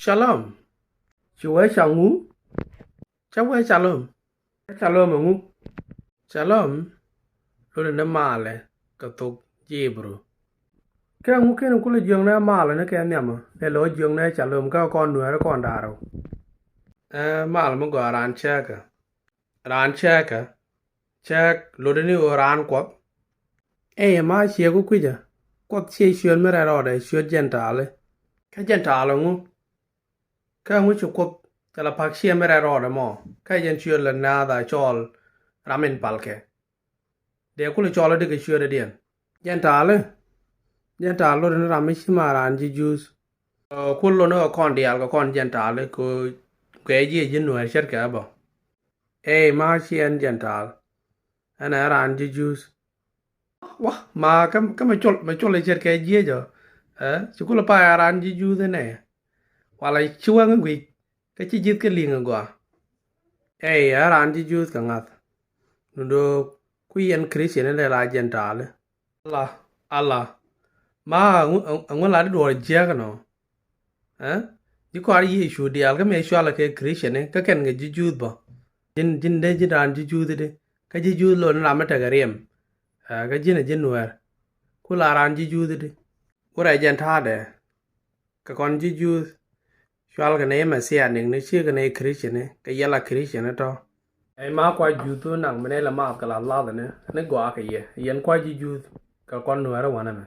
Shalom. Chùa Changu. Chùa Shalom. Shalom ngu. Shalom. Lore na male katok Hebrew. Cái ngu cái nó cũng là dương na male nó cái nhầm. Để lối dương na Shalom cái con nuôi nó con đào. Male mo go ran check. Ran check. Check lore ni ran kwat. Ma chia ku kwija. Kwat chia shuen mera rode shuen gentale. Cái gentale ngu. Cái ngu chu kwat cho là phạc chia mera rode mo. Cái gen shuen là na da chol ramen palke. Để cũng là chol đi cái shuen điện. Gentale. Gentale nó ramen shima ran ji juice. Kullo no kon dial ko kon gentale ko cái gì jinu er chet ka bo. Ma chien gentale. Ana ran ji juice. Wah, mà cái mà chốt lại chết cái gì giờ, chú có là phải ăn gì chú thế này, hoặc là chú ăn cái cái chi tiết cái liền rồi, ăn gì chú cái ngắt, nó đâu, quý anh Christian này là Gentile, Allah, mà ông là đồ gì cái nó, chú có ai Giêsu đi, cái mấy số là cái Christian này, cái cái chú bao, jin đây jin ăn gì chú thế, cái chú luôn làm cái riêng. Cái gì này dân nuôi, cô là ran ji juice đi, cô là dân thà đấy, cái con ji juice, cho cái này mà xe nên nó chưa cái này Christian này, cái gì là Christian đó, mà qua juice nặng, mình là mà cái là lao đấy, nó qua cái gì, dân qua ji juice, cái con nuôi đó hoàn à.